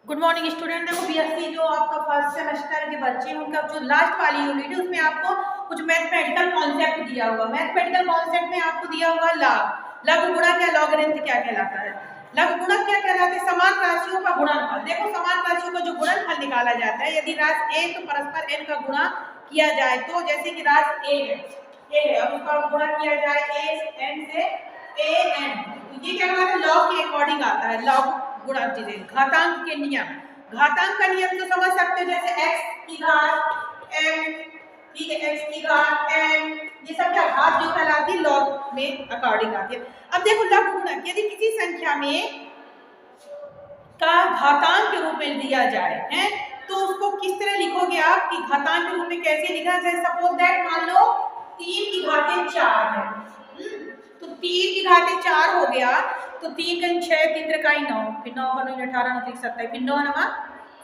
Good morning student. देखो BSc जो आपका फर्स्ट सेमेस्टर के बच्चे हैं उनका जो लास्ट वाली यूनिट है उसमें आपको कुछ मैथमेटिकल कॉन्सेप्ट दिया हुआ। मैथमेटिकल कॉन्सेप्ट में आपको दिया हुआ लघु गुणा क्या लॉगरिथम क्या कहलाता है। लघु गुणा क्या कहलाते हैं? समान राशियों का गुणनफल। देखो समान राशियों का जो गुणनफल निकाला जाता है, यदि राशि ए तो परस्पर एन का गुणा किया जाए, तो जैसे कि राशि ए है अब उसका गुणा किया जाए ए एन से ए एन, तो ये क्या कहलाता है? लॉग के अकॉर्डिंग आता है। लॉग गुणा चीजें घातांक के नियम, घातांक का नियम तो समझ सकते हो, जैसे x की घात m, ठीक है, x की घात n, ये सब क्या घात जो कहलाती है लॉग में अकॉर्डिंग आती है। अब देखो लघु गुणक, यदि किसी संख्या में का घातांक के रूप में दिया जाए है तो उसको किस तरह लिखोगे आप कि घातांक के रूप में कैसे लिखा जाए। सपोज दैट मान लो 3 की घातें 4 है, तो 3 की घातें 4 हो गया, तो 3 का 6, 3 त्रिकाई 9, फिर 9 का 9 18, 9 27, फिर 9 9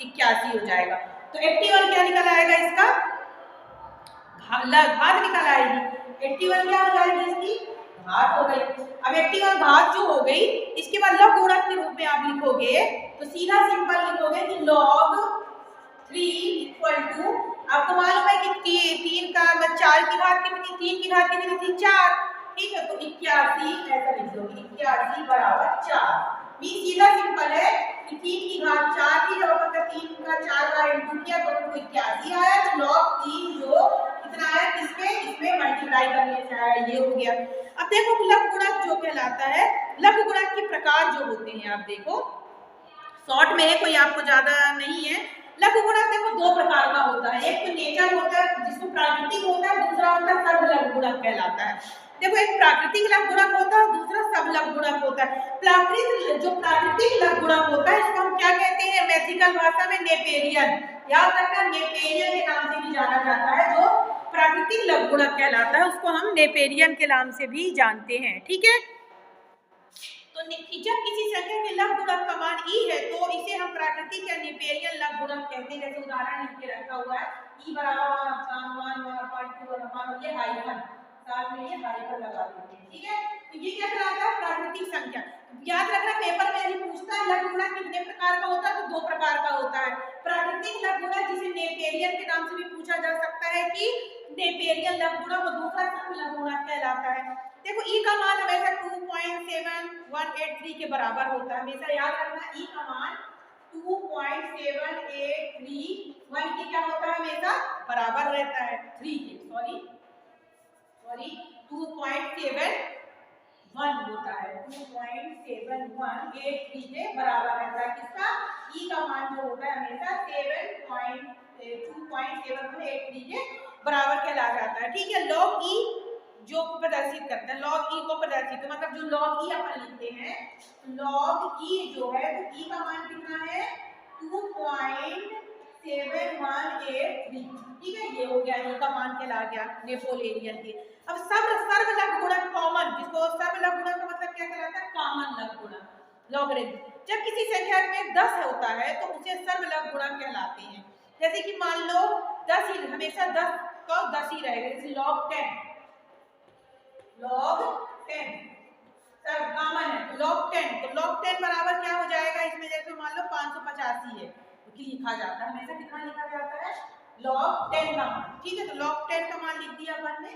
81 हो जाएगा। तो 81 क्या निकल आएगा? इसका घात निकल आएगी। 81 क्या हो जाएगी? इसकी घात हो गई। अब 81 घात जो हो गई, इसके बाद लघु गुणक के रूप में आप लिखोगे तो सीधा सिंपल लिखोगे कि log 3 इक्वल टू, आपको मालूम है कि 3 का 4 की घात कितनी, 3 की घात कितनी थी? 4, ठीक है, तो 81 ऐसा लिख दोगे, 81 बराबर 4। भी सीधा सिंपल है कि 3 की घात 4 थी, जब अपन 3 का 4 बार इंटू किया तो हमको 81 आया, तो log 3 जो कितना आया, इसमें मल्टीप्लाई करने से आया, ये हो गया। अब देखो लघु गुणक जो कहलाता है, लघु गुणक के प्रकार जो होते हैं आप देखो, शॉर्ट में है, कोई आपको ज्यादा नहीं है। लघु गुणक देखो दो प्रकार का होता है, एक तो नेचर होता है जिसको प्राकृतिक होता है, दूसरा होता है सर्व लघु गुणक कहलाता है। देखो एक प्राकृतिक लघु गुणक होता है, दूसरा सब लघु गुणक होता है। जो प्राकृतिक लघु गुणक होता है इसको हम क्या कहते हैं मैथमेटिकल भाषा में? नेपेरियन। याद रखना, नेपेरियन के नाम से भी जाना जाता है। जो प्राकृतिक लघु गुणक कहलाता है उसको हम नेपेरियन के नाम से भी जानते हैं, ठीक है। तो जब किसी संख्या के लघु गुणक का मान ई है तो इसे हम प्राकृतिक या नेपेरियन लघु गुणक कहते हैं। जैसे उदाहरण लिख के रखा हुआ है, ई बराबर 1/1 ये हाइफन, साथ में ये हाइफन लगा देते हैं, ठीक है। तो ये क्या कहलाता है? प्राकृतिक संख्या। याद रखना, पेपर में यदि पूछता है लघु गुणक कितने प्रकार का होता है, तो दो प्रकार का होता है। प्राकृतिक लघु गुणक जिसे नेपेरियन के नाम से भी पूछा जा सकता है कि नेपेरियन लघु गुणक, और दूसरा सब लघु गुणक कहलाता है। देखो ई का मान हमेशा 2.7183 के बराबर होता है, हमेशा याद रखना। ई का मान 2.7831 के क्या होता है? हमेशा बराबर रहता है 3 के, सॉरी 2.71 होता है, 2.7183 के बराबर रहता है। किसका? ई का मान जो होता है हमेशा 2.7183 के बराबर कहला जाता है, ठीक है। लॉग ई जो प्रदर्शित करता है, लॉग ई को प्रदर्शित, मतलब जो लॉग ई अपन लिखते हैं, लॉग ई जो है तो ई का मान कितना है? 2.7183, ठीक है, ये हो गया ई का मान कहला गया नेपोलियन के। अब सर्व लघु गुणक कॉमन, जिसको सर्व लघु गुणक का मतलब क्या कहलाता है? कॉमन लघु गुणक, लॉगरिथम। जब किसी संख्या में 10 होता है तो उसे सर्व लघु गुणक कहलाते हैं। जैसे कि मान लो 10 ही, हमेशा 10 तो 10 ही रहेगा, जैसे log 10 सब कॉमन है, log 10, तो log 10 बराबर क्या हो जाएगा इसमें? जैसे मान लो 585 है तो लिखा जाता है, हमेशा कितना लिखा जाता है? log 10 का मान, ठीक है। तो log 10 का मान लिख दिया अपन ने,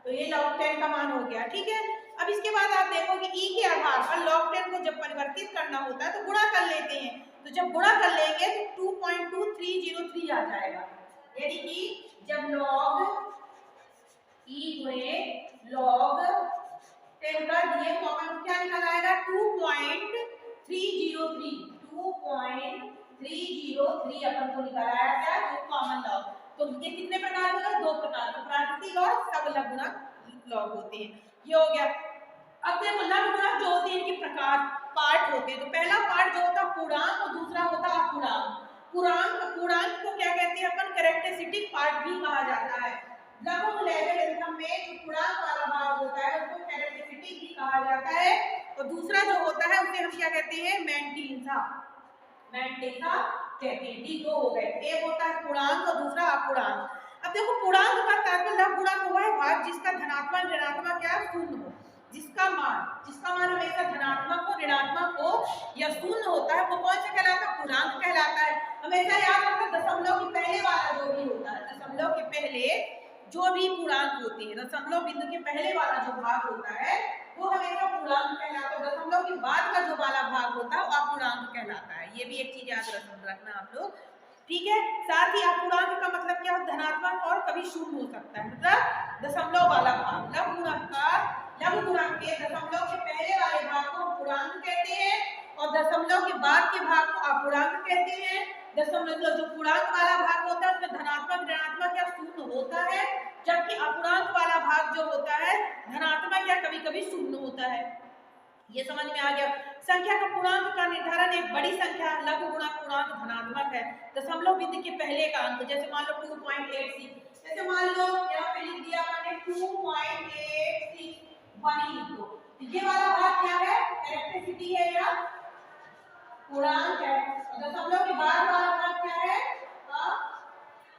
तो ये log 10 का मान हो गया, ठीक है। अब इसके बाद आप देखोगे ई के आधार पर log 10 को जब परिवर्तित करना होता है तो गुणा कर लेते हैं, तो जब गुणा कर लेंगे तो 2.2303 आ जाएगा। यानी कि जब log ई गुणे log 10 कर दिए तो अपन क्या निकल आएगा? 2.303 अपन को निकल आया क्या? जो कॉमन लॉग। तो ये कितने प्रकार के? दो प्रकार के, प्राकृतिक और सब लघु गुणक लॉग होते हैं। ये हो गया। अब देखो लघु गुणक जो होते हैं इनके प्रकार पार्ट होते हैं। तो पहला पार्ट जो होता है पूर्णांक और दूसरा होता है अपूर्णांक। पूर्णांक को क्या कहते हैं अपन? कैरेक्टरिस्टिक पार्ट भी कहा जाता है। लघु लॉगरिथम में जो पूर्णांक वाला भाग होता है उसको कैरेक्टरिस्टिक भी कहा जाता है, और दूसरा जो होता है उसे हम क्या कहते हैं? मैंटिसा कहते हैं। डी दो हो गए, एक होता है पूर्णांक और दूसरा अपूर्णांक। अब देखो पूर्णांक का तात्पर्य लघु गुणक हुआ है भाग जिसका धनात्मक ऋणात्मक क्या शून्य हो, जिसका मान हमेशा धनात्मक ऋणात्मक हो या शून्य होता है वो कौन सा कहलाता है? पूर्णांक कहलाता है। हमेशा याद रखना दशमलव के पहले वाला जो भी होता है, दशमलव के पहले जो भी पूर्णांक होते हैं, दशमलव बिंदु के पहले वाला जो भाग होता है वो हमेशा पूर्णांक कहलाता है। दशमलव के बाद का जो वाला भाग होता है वो अपूर्णांक कहलाता है। ये भी एक चीज याद रखना आप लोग, ठीक है। साथ ही अपूर्णांक का मतलब क्या है? धनात्मक और कभी शून्य हो सकता है। मतलब दशमलव वाला भाग लघु गुणक के दशमलव के पहले वाले भाग को पूर्णांक कहते हैं और दशमलव के बाद के भाग को अपूर्णांक कहते हैं। दशमलव जो पूर्णांक वाला भाग होता है उसमें धनात्मक ऋणात्मक या शून्य होता है, जबकि अपूर्णांक वाला भाग जो होता है धनात्मक या कभी कभी शून्य होता है। ये समझ में आ गया। संख्या का पूर्णांक का निर्धारण एक बड़ी संख्या लघु गुणक पूर्णांक धनात्मक है। दशमलव बिंदु के पहले का अंक, जैसे मान लो 2.86, जैसे मान लो यहाँ पे लिख दिया मैंने 2.86 1 लिख दो, ये वाला भाग क्या है? कैरेक्टरिस्टिक है या पूर्णांक है। दशमलव के बाद वाला भाग क्या है?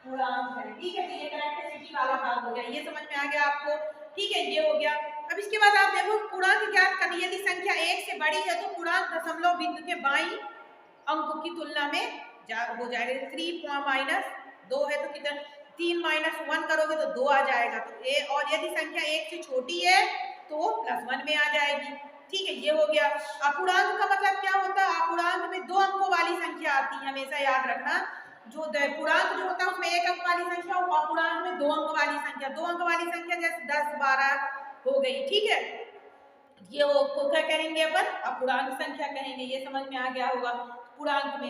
पूर्णांक है, ठीक है। तो ये कैरेक्टरिस्टिक वाला भाग हो गया, ये समझ में आ गया आपको, ठीक है। ये हो गया। अब इसके बाद आप देखो पूर्णांक ज्ञात करनी, यदि संख्या 1 से बड़ी है तो पूर्णांक दशमलव बिंदु के बाईं अंक की तुलना में हो जाएगा। 3 माइनस 2 है तो कितना? 3 माइनस 1 करोगे तो 2 आ जाएगा। तो और यदि संख्या 1 से छोटी है तो +1 में आ जाएगी, ठीक है। ये हो गया। अपूर्णांक का मतलब क्या होता है? अपूर्णांक में 2 अंकों वाली संख्या आती है, हमेशा याद रखना। जो पूर्णांक जो होता है उसमें 1 अंक वाली संख्या और अपूर्णांक में 2 अंक वाली संख्या। 2 अंक वाली संख्या जैसे 10 12 हो गई, ठीक है। ये को क्या कहेंगे अपन? अपूर्णांक संख्या कहेंगे। ये समझ में आ गया होगा। पूर्णांक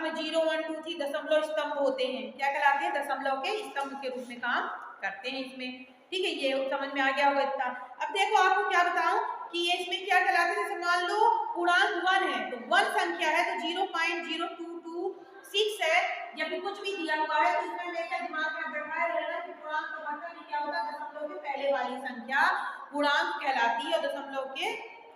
में 0 1 2 3 दशमलव स्तंभ होते हैं, क्या कहलाते हैं? दशमलव के स्तंभ के रूप में काम करते हैं इसमें, ठीक है। ये समझ में आ गया होगा इतना। अब देखो आपको क्या बताऊं कि ये इसमें क्या कहलाते हैं। जैसे मान लो पूर्णांक 1 है तो 1 संख्या है तो 0.0226 है या फिर कुछ भी दिया हुआ है तो इसमें हमेशा दिमाग में बैठाए रहना कि पूर्णांक का मतलब क्या होता है? दशमलव के पहले वाली संख्या पूर्णांक कहलाती है, दशमलव के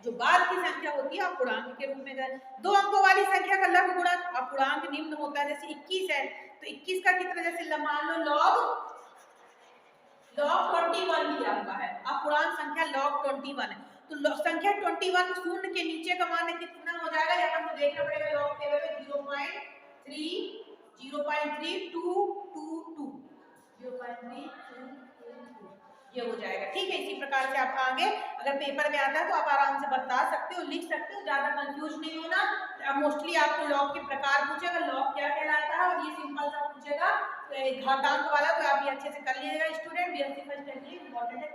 जो बाद की संख्या होती है अपूर्णांक के रूप में। 2 अंकों वाली संख्या का लघु गुणक अपूर्णांक निम्न होता है। जैसे 21 है तो 21 का कितना? जैसे मान लो log 21 दिया हुआ है, अपूर्णांक संख्या log 21 है तो संख्या 21 शून्य के नीचे का मान कितना हो जाएगा? यहाँ पर देखना पड़ेगा log टेबल में 0.3222 ये हो जाएगा, ठीक है। इसी प्रकार से आप आगे अगर पेपर में आता है तो आप आराम से बता सकते हो, लिख सकते हो, ज्यादा कंफ्यूज नहीं होना। मोस्टली आपको लॉग के प्रकार पूछेगा, लॉग क्या कहलाता है, और ये सिंपल सा पूछेगा घातांक वाला, तो आप ये अच्छे से कर लीजिएगा स्टूडेंट। BSc फर्स्ट ईयर के लिए इंपॉर्टेंट है।